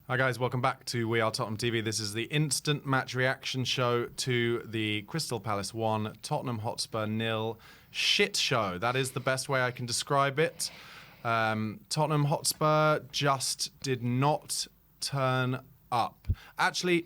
Hi guys, welcome back to We Are Tottenham TV. This is the instant match reaction show to the Crystal Palace 1, Tottenham Hotspur 0 shit show. That is the best way I can describe it. Tottenham Hotspur just did not turn up. Actually,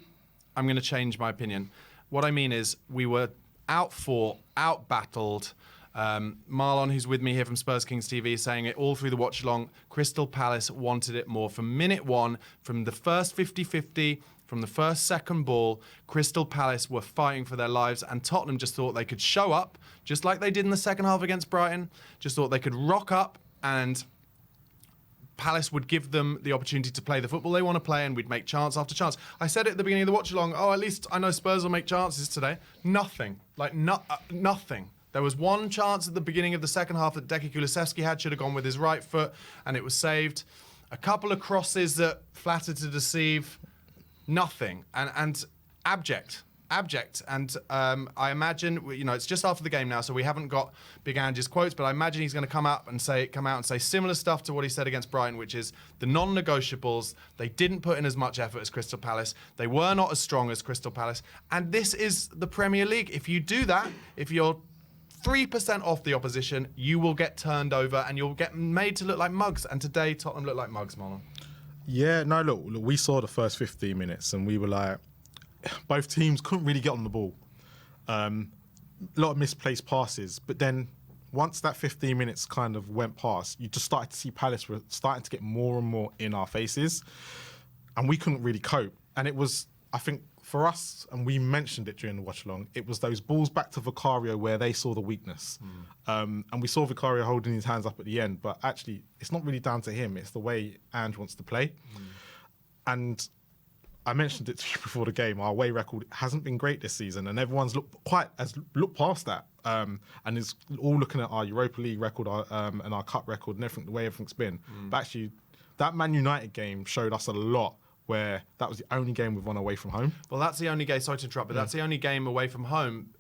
I'm going to change my opinion. What I mean is we were outfought, out-battled. Marlon, who's with me here from Spurs Kings TV, saying it all through the watch-along. Crystal Palace wanted it more. From minute one, from the first 50-50, from the first second ball, Crystal Palace were fighting for their lives, and Tottenham just thought they could show up, just like they did in the second half against Brighton, just thought they could rock up, and Palace would give them the opportunity to play the football they want to play, and we'd make chance after chance. I said it at the beginning of the watch-along, at least I know Spurs will make chances today. Nothing. Nothing. There was one chance at the beginning of the second half that Decky Kulusevski had, should have gone with his right foot, and it was saved. A couple of crosses that flattered to deceive. Nothing. And abject. And I imagine, it's just after the game now, so we haven't got Big Ange's quotes, but I imagine he's going to come out and say similar stuff to what he said against Brighton, which is the non-negotiables. They didn't put in as much effort as Crystal Palace. They were not as strong as Crystal Palace. And this is the Premier League. If you do that, if you're 3% off the opposition, you will get turned over and you'll get made to look like mugs. And today, Tottenham looked like mugs, Marlon. Yeah, no, look, we saw the first 15 minutes and we were like, both teams couldn't really get on the ball. A lot of misplaced passes. But then once that 15 minutes kind of went past, you just started to see Palace were starting to get more and more in our faces. And we couldn't really cope. And it was, I think, for us, and we mentioned it during the watch-along, it was those balls back to Vicario where they saw the weakness. And we saw Vicario holding his hands up at the end, but actually, it's not really down to him. It's the way Ange wants to play. And I mentioned it to you before the game, our away record hasn't been great this season, and everyone's looked past that. And is all looking at our Europa League record and our cup record and everything, the way everything's been. But actually, that Man United game showed us a lot, where that was the only game we've won away from home. Well, that's the only game, sorry to interrupt, but that's the only game away from home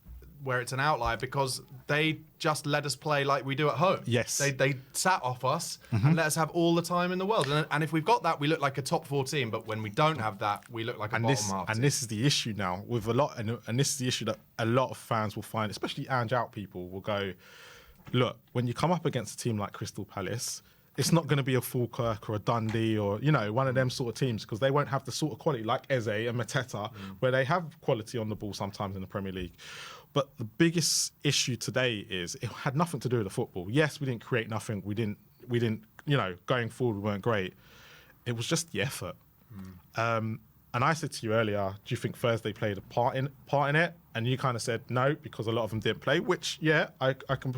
where it's an outlier, because they just let us play like we do at home. Yes. They sat off us and let us have all the time in the world. And if we've got that, we look like a top 4 team, but when we don't have that, we look like a bottom half team. And this is the issue now, with a lot, and this is the issue that a lot of fans will find, especially Ange out people, will go, look, when you come up against a team like Crystal Palace, it's not going to be a Falkirk or a Dundee or, one of them sort of teams, because they won't have the sort of quality like Eze and Mateta, where they have quality on the ball sometimes in the Premier League. But the biggest issue today is it had nothing to do with the football. Yes, we didn't create nothing. We didn't, going forward, we weren't great. It was just the effort. And I said to you earlier, do you think Thursday played a part in it? And you kind of said no, because a lot of them didn't play, which, I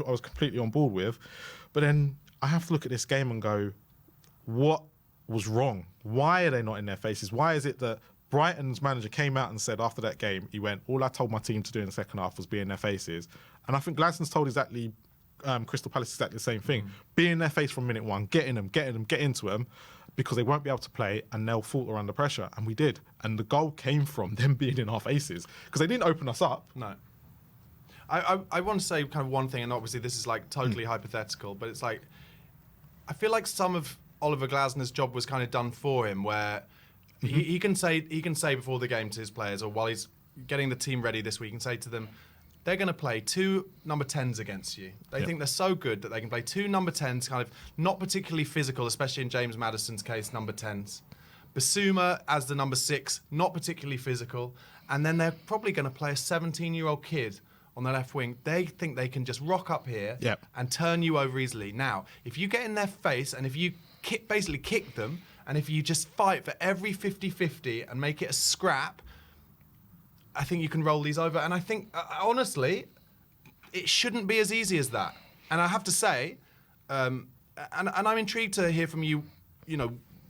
was completely on board with. But then I have to look at this game and go, what was wrong? Why are they not in their faces? Why is it that Brighton's manager came out and said after that game, he went, all I told my team to do in the second half was be in their faces. And I think Gladstone's told Crystal Palace exactly the same thing. Be in their face from minute one, get into them, because they won't be able to play and they'll falter under pressure. And we did. And the goal came from them being in our faces, because they didn't open us up. No. I want to say kind of one thing, and obviously this is like totally hypothetical, but it's like, I feel like some of Oliver Glasner's job was kind of done for him, where he can say before the game to his players, or while he's getting the team ready this week, and say to them, they're going to play 2 number 10s against you. They think they're so good that they can play 2 number 10s, kind of not particularly physical, especially in James Maddison's case, number 10s. Basuma as the number 6, not particularly physical, and then they're probably going to play a 17-year-old kid on the left wing. They think they can just rock up here and turn you over easily. Now, if you get in their face and if you basically kick them, and if you just fight for every 50-50 and make it a scrap, I think you can roll these over. And I think, honestly, it shouldn't be as easy as that. And I have to say, and I'm intrigued to hear from you,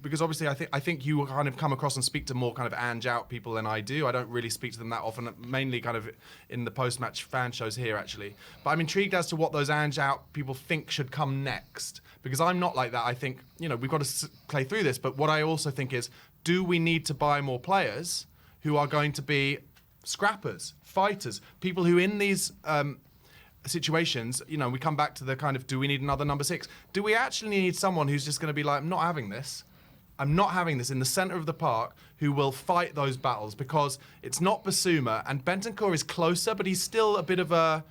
because obviously I think you kind of come across and speak to more kind of Ange out people than I do. I don't really speak to them that often, mainly kind of in the post-match fan shows here, actually. But I'm intrigued as to what those Ange out people think should come next, because I'm not like that. I think, we've got to play through this, but what I also think is, do we need to buy more players who are going to be scrappers, fighters, people who in these situations, we come back to the kind of, do we need another number 6? Do we actually need someone who's just going to be like, I'm not having this? I'm not having this in the centre of the park who will fight those battles, because it's not Basuma, and Bentancur is closer, but he's still a bit of a,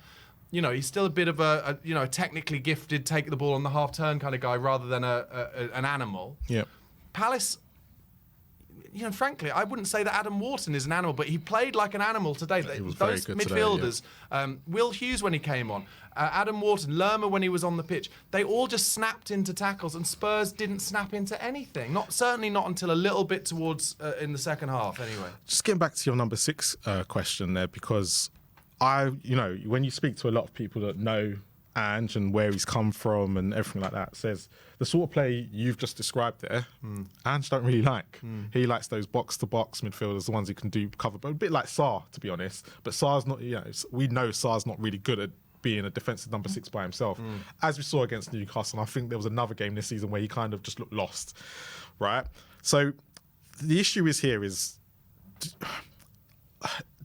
a technically gifted, take the ball on the half turn kind of guy rather than an animal. Yeah. Palace, frankly, I wouldn't say that Adam Wharton is an animal, but he played like an animal today. He was Those very good midfielders, today, Will Hughes when he came on, Adam Wharton, Lerma when he was on the pitch, they all just snapped into tackles, and Spurs didn't snap into anything. Certainly not until a little bit towards in the second half. Anyway, just getting back to your number 6 question there, because when you speak to a lot of people that know Ange and where he's come from and everything like that, says the sort of play you've just described there, Ange don't really like. He likes those box-to-box midfielders, the ones who can do cover, but a bit like Sarr, to be honest. But Sarr's not, we know Sarr's not really good at being a defensive number 6 by himself. As we saw against Newcastle, and I think there was another game this season where he kind of just looked lost, right? So the issue is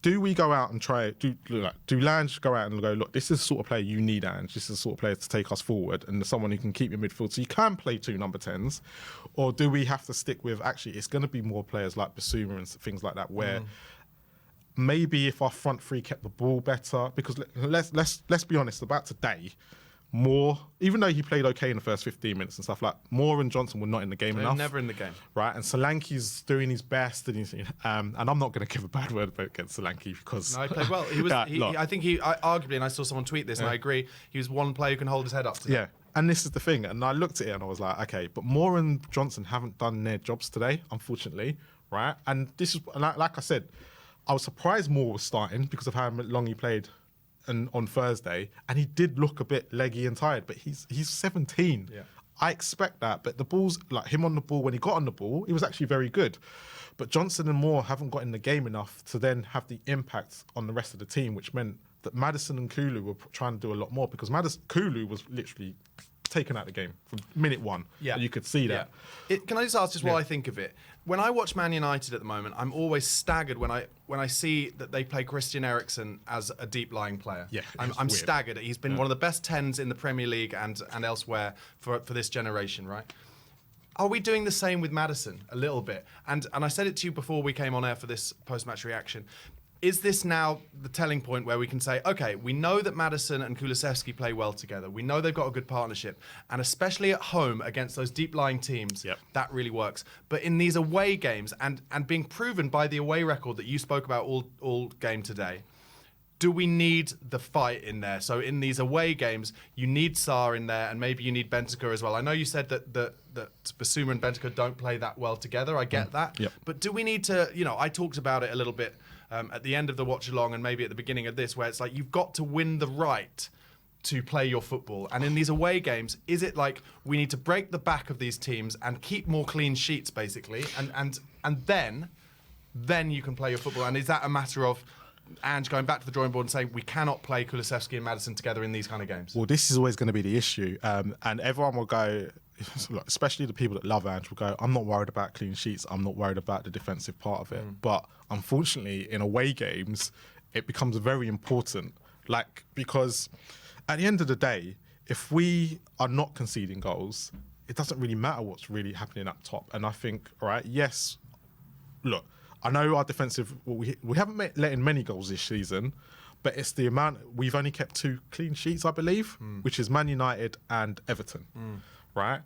do we go out and try, do Lange go out and go, look, this is the sort of player you need, Ange. This is the sort of player to take us forward and someone who can keep your midfield so you can play 2 number 10s? Or do we have to stick with, actually, it's going to be more players like Basuma and things like that, where maybe if our front three kept the ball better, because let's be honest, about today, Moore, even though he played okay in the first 15 minutes and stuff, like Moore and Johnson were not in the game enough. Never in the game. Right, and Solanke's doing his best, and and I'm not going to give a bad word against Solanke because... No, he played well. He was. I think arguably, and I saw someone tweet this, and I agree, he was one player who can hold his head up today. Yeah, and this is the thing, and I looked at it and I was like, okay, but Moore and Johnson haven't done their jobs today, unfortunately, right? And this is, like I said, I was surprised Moore was starting because of how long he played on Thursday, and he did look a bit leggy and tired, but he's 17. Yeah. I expect that, but the balls, like him on the ball, when he got on the ball, he was actually very good. But Johnson and Moore haven't got in the game enough to then have the impact on the rest of the team, which meant that Maddison and Kulu were trying to do a lot more, because Kulu was literally taken out of the game from minute 1. Yeah. You could see that. Yeah. Can I just ask just what I think of it? When I watch Man United at the moment, I'm always staggered when I see that they play Christian Eriksen as a deep-lying player. Yeah, I'm staggered. He's been one of the best 10s in the Premier League and elsewhere for this generation, right? Are we doing the same with Maddison a little bit? And I said it to you before we came on air for this post-match reaction. Is this now the telling point where we can say, okay, we know that Maddison and Kulusevski play well together. We know they've got a good partnership. And especially at home against those deep-lying teams, that really works. But in these away games, and being proven by the away record that you spoke about all game today, do we need the fight in there? So in these away games, you need Sarr in there, and maybe you need Bentancur as well. I know you said that Basuma and Bentancur don't play that well together. I get that. Yep. But do we need to, I talked about it a little bit at the end of the watch along and maybe at the beginning of this, where it's like you've got to win the right to play your football. And in these away games, is it like we need to break the back of these teams and keep more clean sheets, basically, and then you can play your football? And is that a matter of Ange going back to the drawing board and saying we cannot play Kulusevski and Maddison together in these kind of games? Well, this is always going to be the issue, and everyone will go, especially the people that love Ange, will go, I'm not worried about clean sheets, I'm not worried about the defensive part of it. But unfortunately, in away games, it becomes very important, because at the end of the day, if we are not conceding goals, it doesn't really matter what's really happening up top. And I think, all right, yes, look, I know our defensive, we haven't let in many goals this season, but it's the amount, we've only kept 2 clean sheets, I believe, which is Man United and Everton, right?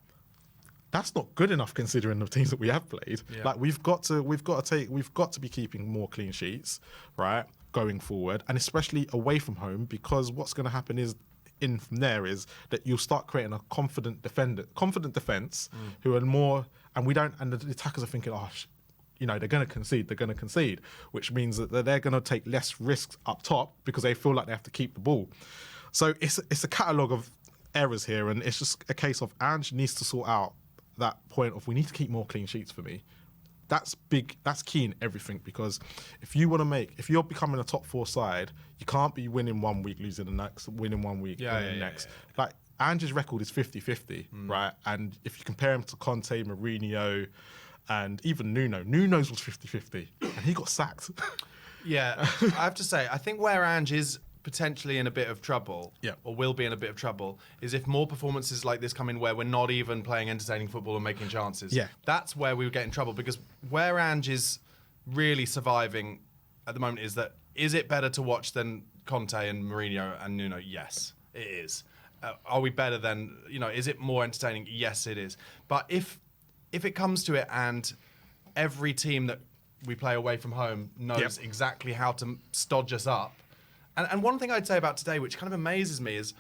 That's not good enough considering the teams that we have played. Yeah. We've got to be keeping more clean sheets, right, going forward, and especially away from home, because what's going to happen is from there is that you'll start creating a confident defence who are more, and the attackers are thinking, they're going to concede, which means that they're going to take less risks up top because they feel like they have to keep the ball. So it's a catalogue of errors here, and it's just a case of Ange needs to sort out that point of we need to keep more clean sheets for me. That's big, that's key in everything, because if you're becoming a top 4 side, you can't be winning one week, losing the next, winning one week, winning the next. Yeah. Ange's record is 50-50, right? And if you compare him to Conte, Mourinho, and even Nuno's was 50-50, and he got sacked. Yeah, I have to say, I think where Ange is potentially in a bit of trouble, Yeah. or will be in a bit of trouble, is if more performances like this come in where we're not even playing entertaining football and making chances. Yeah. That's where we would get in trouble, because where Ange is really surviving at the moment is it better to watch than Conte and Mourinho and Nuno? Yes, it is. Are we better than, is it more entertaining? Yes, it is. But if it comes to it and every team that we play away from home knows exactly how to stodge us up. And one thing I'd say about today, which kind of amazes me, is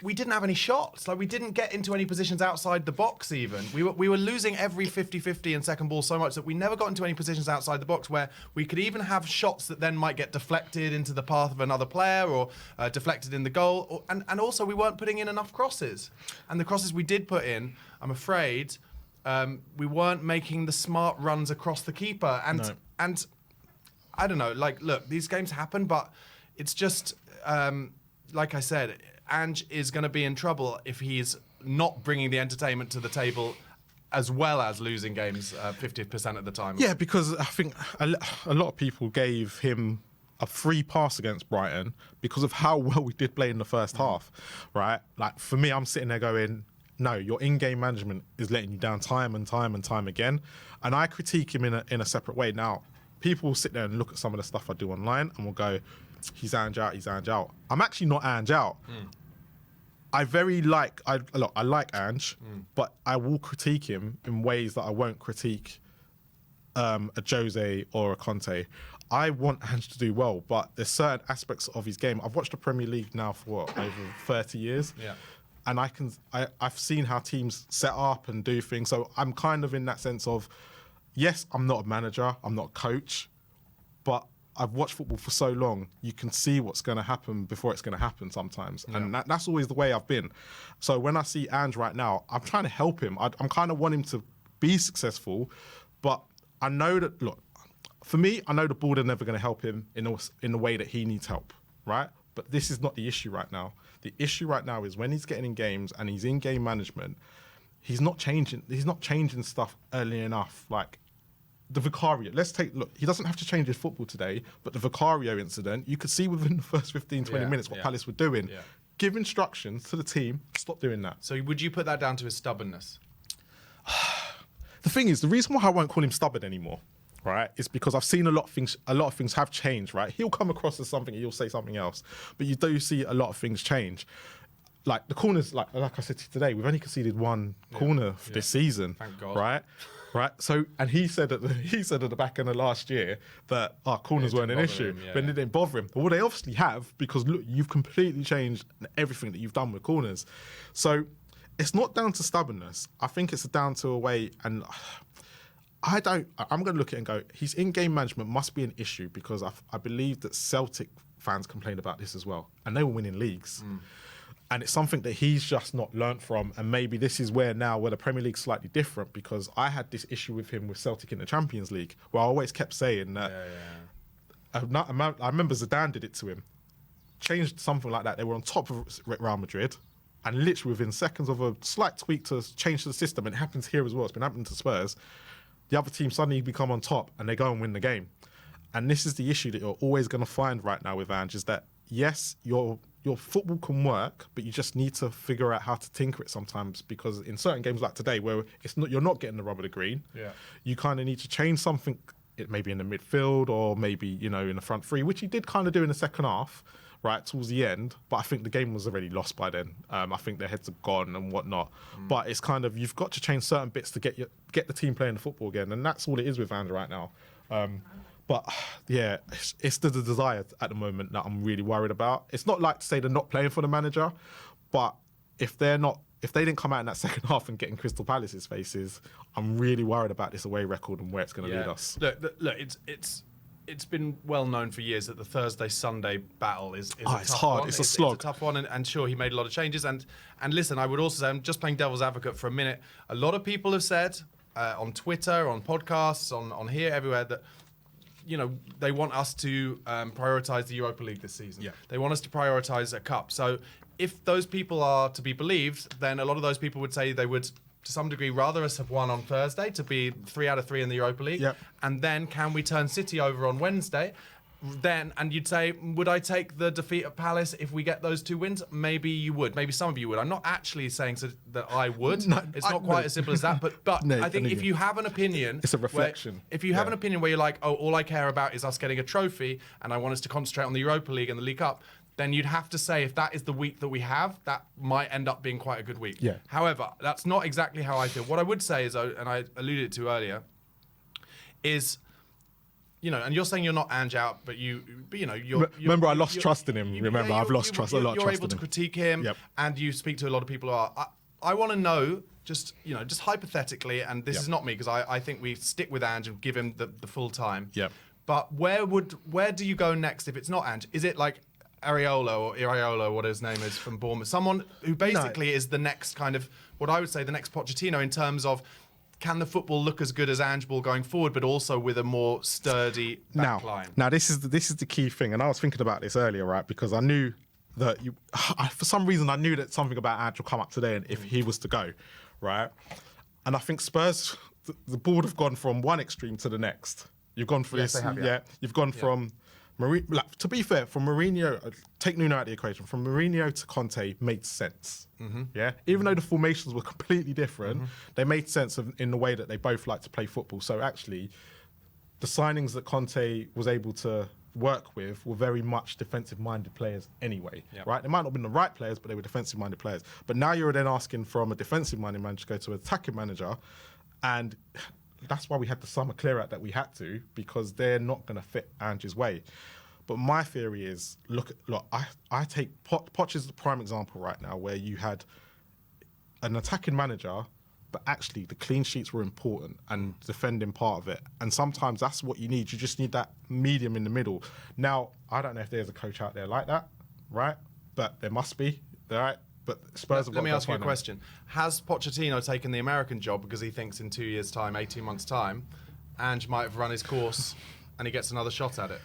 we didn't have any shots. Like, we didn't get into any positions outside the box even. We were losing every 50-50 and second ball so much that we never got into any positions outside the box where we could even have shots that then might get deflected into the path of another player or deflected in the goal. And also we weren't putting in enough crosses. And the crosses we did put in, I'm afraid, we weren't making the smart runs across the keeper. And I don't know, like, look, these games happen, but it's just, like I said, Ange is going to be in trouble if he's not bringing the entertainment to the table as well as losing games 50% of the time. Yeah, because I think a lot of people gave him a free pass against Brighton because of how well we did play in the first half, right? Like, for me, I'm sitting there going, no, your in-game management is letting you down time and time and time again. And I critique him in a separate way. Now, people will sit there and look at some of the stuff I do online and will go, he's Ange out, he's Ange out. I'm actually not Ange out. I like Ange, but I will critique him in ways that I won't critique a Jose or a Conte. I want Ange to do well, but there's certain aspects of his game. I've watched the Premier League now for over 30 years. Yeah. And I've seen how teams set up and do things. So I'm kind of in that sense of, yes, I'm not a manager, I'm not a coach, but I've watched football for so long, you can see what's going to happen before it's going to happen sometimes. Yeah. And that's always the way I've been. So when I see Ange right now, I'm trying to help him. I'm kind of want him to be successful, but I know that, look, for me, I know the board are never going to help him in the way that he needs help, right? But this is not the issue right now. The issue right now is when he's getting in games and he's in game management, he's not changing stuff early enough. Like, the Vicario, look, he doesn't have to change his football today, but the Vicario incident, you could see within the first 15, 20 minutes what Palace were doing. Yeah. Give instructions to the team, stop doing that. So would you put that down to his stubbornness? The thing is, the reason why I won't call him stubborn anymore, right, is because I've seen a lot of things have changed, right? He'll come across as something, he'll say something else, but you do see a lot of things change. Like the corners, like I said to you today, we've only conceded one corner this season. Thank God. Right. So, and he said at the back end of last year that our corners weren't an issue, but it didn't bother him. But well, they obviously have, because look, you've completely changed everything that you've done with corners. So it's not down to stubbornness. I think it's down to a way, and I'm going to look at it and go, his in-game management must be an issue, because I believe that Celtic fans complained about this as well, and they were winning leagues. And it's something that he's just not learnt from. And maybe this is where the Premier League's slightly different, because I had this issue with him with Celtic in the Champions League, where I always kept saying that. I remember Zidane did it to him. Changed something like that. They were on top of Real Madrid, and literally within seconds of a slight tweak to change the system, and it happens here as well, it's been happening to Spurs, the other team suddenly become on top and they go and win the game. And this is the issue that you're always going to find right now with Ange, is that, yes, your football can work, but you just need to figure out how to tinker it sometimes, because in certain games like today, where you're not getting the rub of the green, you kind of need to change something, maybe in the midfield or maybe, in the front three, which he did kind of do in the second half, right, towards the end. But I think the game was already lost by then. I think their heads have gone and whatnot. But it's kind of, you've got to change certain bits to get the team playing the football again. And that's all it is with Ange right now. But yeah, it's the desire at the moment that I'm really worried about. It's not like to say they're not playing for the manager, but if they didn't come out in that second half and get in Crystal Palace's faces, I'm really worried about this away record and where it's going to lead us. Look, it's been well known for years that the Thursday-Sunday battle is a tough hard. one. It's a slog. It's a tough one, and sure, he made a lot of changes. And listen, I would also say, I'm just playing devil's advocate for a minute. A lot of people have said on Twitter, on podcasts, on here, everywhere, that they want us to prioritise the Europa League this season. Yeah. They want us to prioritise a cup. So if those people are to be believed, then a lot of those people would say they would, to some degree, rather us have won on Thursday to be 3 out of 3 in the Europa League. Yep. And then can we turn City over on Wednesday? then, and you'd say, would I take the defeat at Palace if we get those 2 wins? Maybe you would. Maybe some of you would. I'm not actually saying that I would. No, it's not quite as simple as that. But No, I think if you have an opinion, it's a reflection. If you have an opinion where you're like, oh, all I care about is us getting a trophy, and I want us to concentrate on the Europa League and the League Cup, then you'd have to say if that is the week that we have, that might end up being quite a good week. Yeah. However, that's not exactly how I feel. What I would say is, and I alluded to earlier, is, and you're saying you're not Ange out, but remember, I lost trust in him. Remember, I've lost trust. You're able to critique him, and you speak to a lot of people who are. I want to know, just hypothetically, and this is not me, because I think we stick with Ange and give him the full time. Yeah. But where do you go next if it's not Ange? Is it like Iraola, what his name is, from Bournemouth? Someone who basically is the next kind of, what I would say, the next Pochettino in terms of, can the football look as good as Ange ball going forward, but also with a more sturdy backline? Now this is the key thing, and I was thinking about this earlier, right? Because I knew that for some reason I knew that something about Ange will come up today, and if he was to go, right? And I think Spurs, the board have gone from one extreme to the next. You've gone for this, You've gone from. To be fair, from Mourinho, take Nuno out of the equation, from Mourinho to Conte made sense. Yeah, even though the formations were completely different, they made sense in the way that they both like to play football. So actually, the signings that Conte was able to work with were very much defensive-minded players anyway, right? They might not have been the right players, but they were defensive-minded players. But now you're then asking from a defensive-minded manager to go to an attacking manager, and that's why we had the summer clear-out that we had to, because they're not going to fit Ange's way. But my theory is, look, I take Poch is the prime example right now, where you had an attacking manager, but actually the clean sheets were important and defending part of it. And sometimes that's what you need. You just need that medium in the middle. Now, I don't know if there's a coach out there like that, right? But there must be, right? But Spurs have got. Let me ask you a question. Has Pochettino taken the American job because he thinks in 2 years' time, 18 months' time, Ange might have run his course and he gets another shot at it?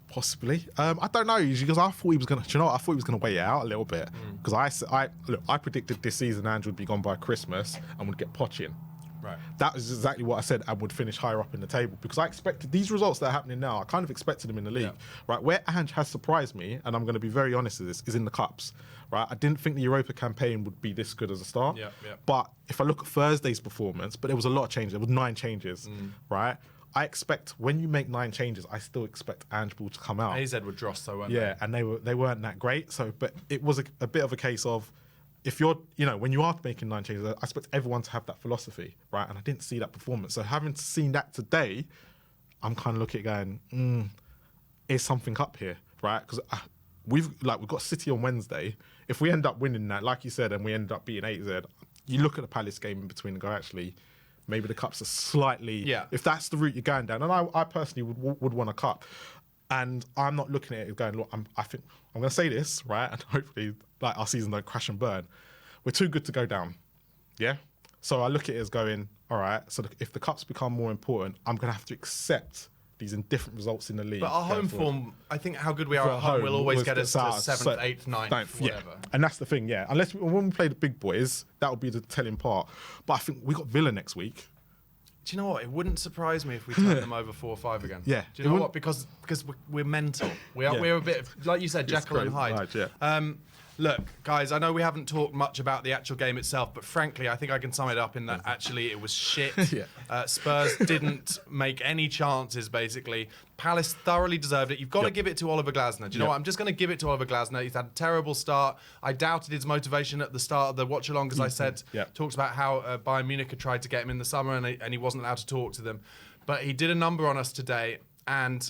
Possibly. I don't know, because I thought he was going to. You know what? I thought he was going to wait it out a little bit, because I predicted this season Ange would be gone by Christmas and would get Poch in. Right. That was exactly what I said, and would finish higher up in the table, because I expected these results that are happening now. I kind of expected them in the league, right? Where Ange has surprised me, and I'm going to be very honest with this, is in the cups, right? I didn't think the Europa campaign would be this good as a start. But if I look at Thursday's performance, but there was a lot of changes. There was 9 changes, right? I expect when you make 9 changes, I still expect Ange ball to come out. AZ were dross, though, weren't they? And they weren't that great. So, but it was a bit of a case of, if you're, when you are making 9 changes, I expect everyone to have that philosophy, right? And I didn't see that performance. So having seen that today, I'm kind of looking at it going, is something up here, right? Because we've got City on Wednesday. If we end up winning that, like you said, and we end up beating AZ, you look at the Palace game in between and go, actually, maybe the cups are slightly. If that's the route you're going down, and I personally would want a cup, and I'm not looking at it going, look, I think I'm going to say this, right, and hopefully our season don't crash and burn. We're too good to go down, yeah. So I look at it as going, all right. So if the cups become more important, I'm going to have to accept these indifferent results in the league. But our home form, I think how good we are at home will always get us to 7th, 8th, 9th, whatever. And that's the thing, Unless when we play the big boys, that would be the telling part. But I think we got Villa next week. Do you know what? It wouldn't surprise me if we turned them over 4 or 5 again. Yeah. Do you know what? Because we're mental. We're a bit, like you said, Jekyll and Hyde. Look, guys, I know we haven't talked much about the actual game itself, but frankly, I think I can sum it up in that actually it was shit. Spurs didn't make any chances, basically. Palace thoroughly deserved it. You've got to give it to Oliver Glasner. Do you know what? I'm just going to give it to Oliver Glasner. He's had a terrible start. I doubted his motivation at the start of the watch-along, because I said, talks about how Bayern Munich had tried to get him in the summer and he wasn't allowed to talk to them. But he did a number on us today. And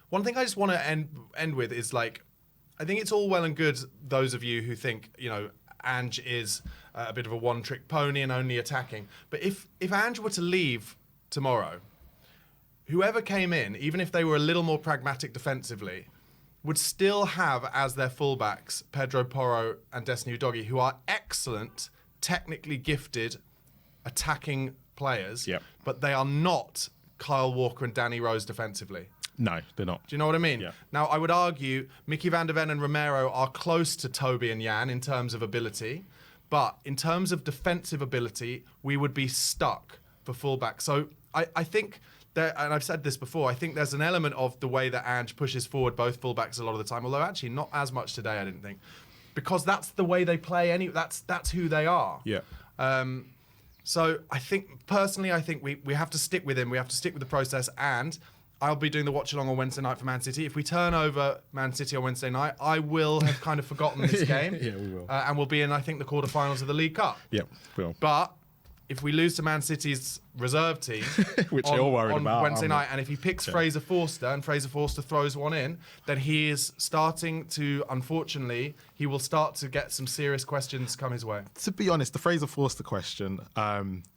one thing I just want to end with is, I think it's all well and good, those of you who think, Ange is a bit of a one-trick pony and only attacking. But if Ange were to leave tomorrow, whoever came in, even if they were a little more pragmatic defensively, would still have as their fullbacks Pedro Porro and Destiny Udogie, who are excellent, technically gifted, attacking players, but they are not Kyle Walker and Danny Rose defensively. No, they're not. Do you know what I mean? Now, I would argue Mickey van der Ven and Romero are close to Toby and Jan in terms of ability, but in terms of defensive ability, we would be stuck for fullback. So I think and I've said this before, I think there's an element of the way that Ange pushes forward both fullbacks a lot of the time, although actually not as much today, I didn't think. Because that's the way they play, that's who they are. Yeah. So I think, personally, we have to stick with him. We have to stick with the process, and I'll be doing the watch-along on Wednesday night for Man City. If we turn over Man City on Wednesday night, I will have kind of forgotten this game. Yeah, we will. And we'll be in, I think, the quarterfinals of the League Cup. Yeah, we will. But if we lose to Man City's reserve team which you're worried about on Wednesday night, and if he picks Fraser Forster and Fraser Forster throws one in, then he is starting to, unfortunately, he will start to get some serious questions come his way. To be honest, the Fraser Forster question...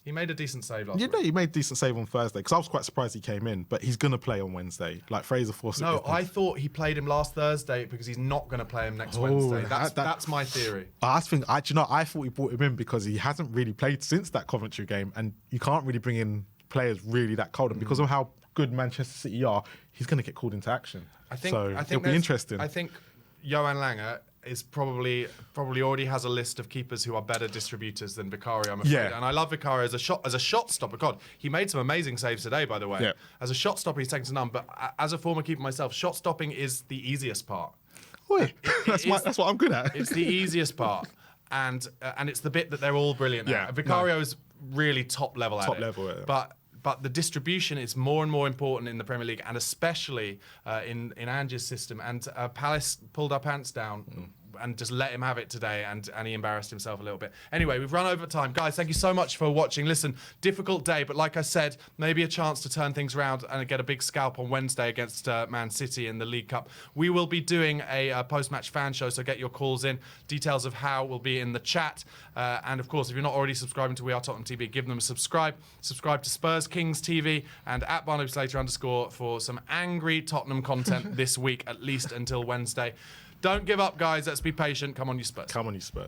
he made a decent save last week. He made a decent save on Thursday, because I was quite surprised he came in, but he's going to play on Wednesday. Like Fraser Forster... No, I thought he played him last Thursday because he's not going to play him next Wednesday. That's my theory. I thought he brought him in because he hasn't really played since that Coventry game, and you can't really bring in players really that cold. And because of how good Manchester City are, he's going to get called into action. I think it'll be interesting. I think Johan Lange is probably already has a list of keepers who are better distributors than Vicario, I'm afraid. Yeah. And I love Vicario as a shot stopper. God, he made some amazing saves today, by the way. Yeah. As a shot stopper, he's second to none. But as a former keeper myself, shot stopping is the easiest part. That's what I'm good at. It's the easiest part. And it's the bit that they're all brilliant at. Vicario is really top level at it. But the distribution is more and more important in the Premier League, and especially in Ange's system. And Palace pulled our pants down and just let him have it today, and he embarrassed himself a little bit. Anyway, we've run over time. Guys, thank you so much for watching. Listen, difficult day, but like I said, maybe a chance to turn things around and get a big scalp on Wednesday against Man City in the League Cup. We will be doing a post-match fan show, so get your calls in. Details of how will be in the chat. And of course, if you're not already subscribing to We Are Tottenham TV, give them a subscribe. Subscribe to Spurs Kings TV and at @BarnabySlater_ for some angry Tottenham content this week, at least until Wednesday. Don't give up, guys. Let's be patient. Come on, you Spurs. Come on, you Spurs.